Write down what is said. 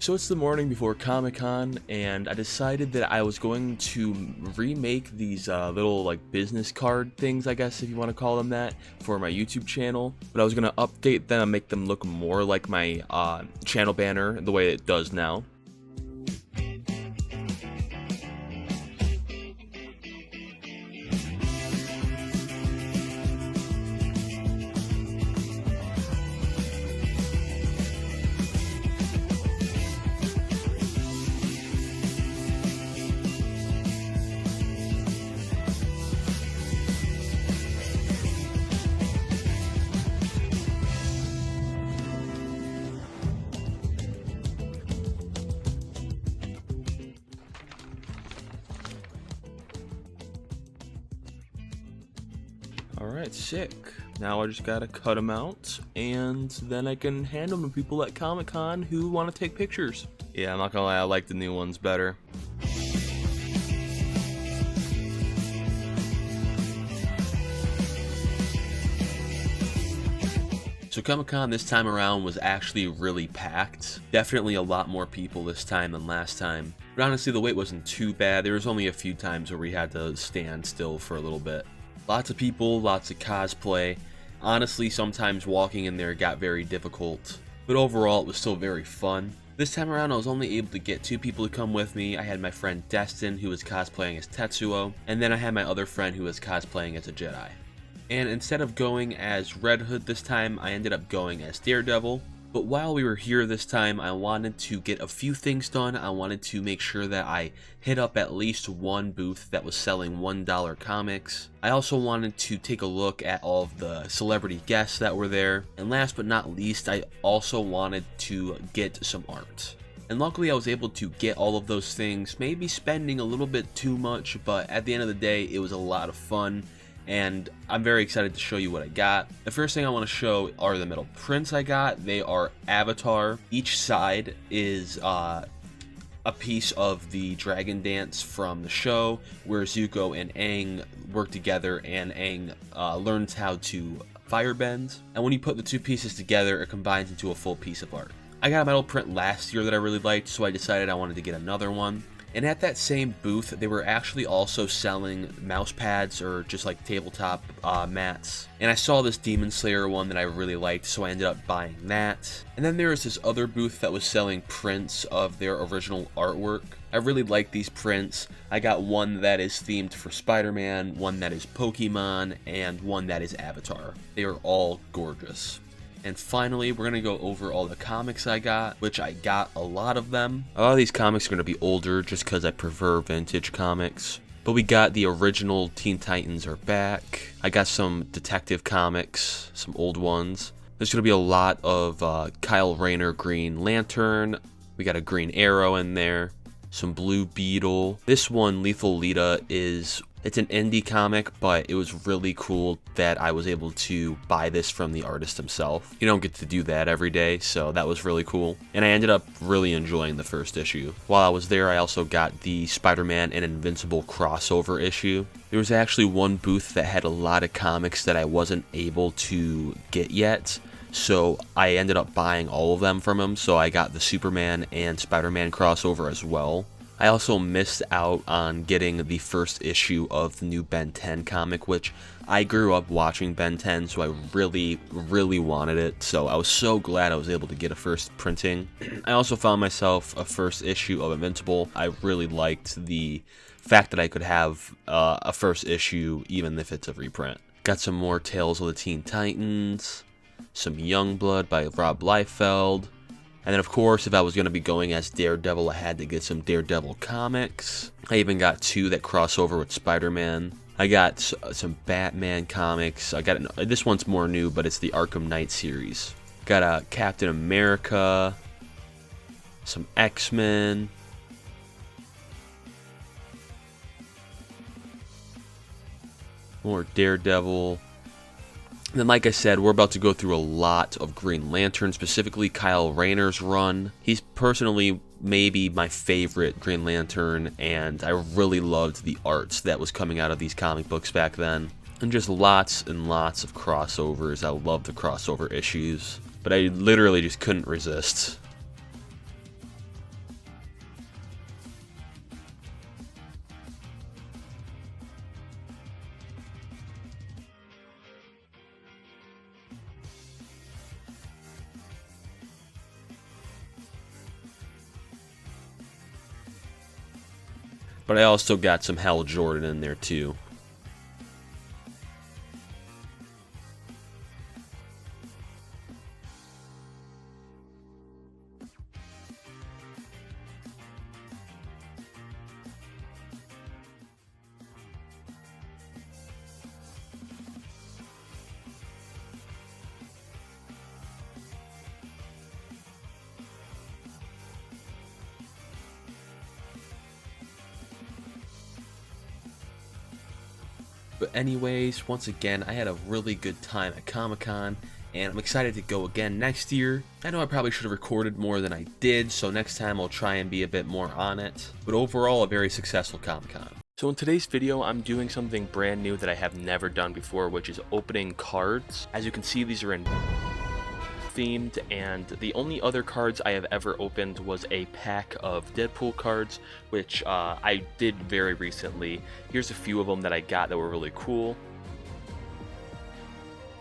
So it's the morning before Comic-Con, and I decided that I was going to remake these little like business card things, I guess if you want to call them that, for my YouTube channel. But I was going to update them and make them look more like my channel banner the way it does now. Alright, sick. Now I just gotta cut them out, and then I can hand them to people at Comic-Con who want to take pictures. Yeah, I'm not gonna lie, I like the new ones better. So Comic-Con this time around was actually really packed. Definitely a lot more people this time than last time. But honestly, the wait wasn't too bad. There was only a few times where we had to stand still for a little bit. Lots of people, lots of cosplay. Honestly, sometimes walking in there got very difficult, but overall it was still very fun. This time around I was only able to get 2 people to come with me. I had my friend Destin, who was cosplaying as Tetsuo, and then I had my other friend who was cosplaying as a Jedi. And instead of going as Red Hood this time, I ended up going as Daredevil. But while we were here this time, I wanted to get a few things done. I wanted to make sure that I hit up at least one booth that was selling $1 comics. I also wanted to take a look at all of the celebrity guests that were there. And last but not least, I also wanted to get some art. And luckily I was able to get all of those things, maybe spending a little bit too much, but at the end of the day, it was a lot of fun. And I'm very excited to show you what I got. The first thing I want to show are the metal prints I got. They are Avatar. Each side is a piece of the dragon dance from the show, where Zuko and Aang work together and Aang learns how to firebend. And when you put the 2 pieces together, it combines into a full piece of art. I got a metal print last year that I really liked, so I decided I wanted to get another one. And at that same booth, they were actually also selling mouse pads or just like tabletop mats. And I saw this Demon Slayer one that I really liked, so I ended up buying that. And then there was this other booth that was selling prints of their original artwork. I really like these prints. I got one that is themed for Spider-Man, one that is Pokemon, and one that is Avatar. They are all gorgeous. And finally, we're going to go over all the comics I got, which I got a lot of them. A lot of these comics are going to be older just because I prefer vintage comics. But we got the original Teen Titans are back. I got some detective comics, some old ones. There's going to be a lot of Kyle Rayner Green Lantern. We got a Green Arrow in there. Some Blue Beetle. This one, Lethal Lita, it's an indie comic, but it was really cool that I was able to buy this from the artist himself. You don't get to do that every day, so that was really cool. And I ended up really enjoying the first issue. While I was there, I also got the Spider-Man and Invincible crossover issue. There was actually one booth that had a lot of comics that I wasn't able to get yet, so I ended up buying all of them from him, so I got the Superman and Spider-Man crossover as well. I also missed out on getting the first issue of the new Ben 10 comic, which I grew up watching Ben 10, so I really, really wanted it. So I was so glad I was able to get a first printing. I also found myself a first issue of Invincible. I really liked the fact that I could have a first issue, even if it's a reprint. Got some more Tales of the Teen Titans, some Youngblood by Rob Liefeld. And then, of course, if I was going to be going as Daredevil, I had to get some Daredevil comics. I even got 2 that cross over with Spider-Man. I got some Batman comics. I got this one's more new, but it's the Arkham Knight series. Got a Captain America, some X-Men, more Daredevil. Then, like I said, we're about to go through a lot of Green Lantern, specifically Kyle Rayner's run. He's personally maybe my favorite Green Lantern, and I really loved the art that was coming out of these comic books back then. And just lots and lots of crossovers. I love the crossover issues, but I literally just couldn't resist. But I also got some Hal Jordan in there too. But anyways, once again, I had a really good time at Comic-Con, and I'm excited to go again next year. I know I probably should have recorded more than I did, so next time I'll try and be a bit more on it. But overall, a very successful Comic-Con. So in today's video, I'm doing something brand new that I have never done before, which is opening cards. As you can see, these are in themed, and the only other cards I have ever opened was a pack of Deadpool cards, which I did very recently. Here's a few of them that I got that were really cool.